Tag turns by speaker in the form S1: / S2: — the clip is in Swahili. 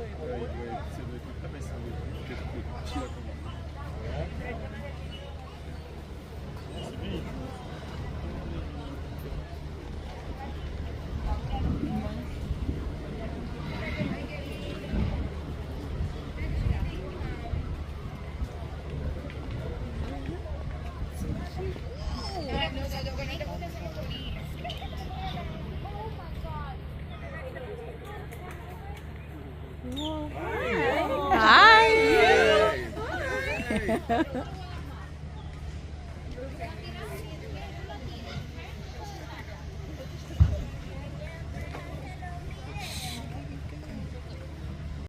S1: Ça doit être très facile. Tu vas comment? C'est bien.
S2: Hi.
S1: Hey.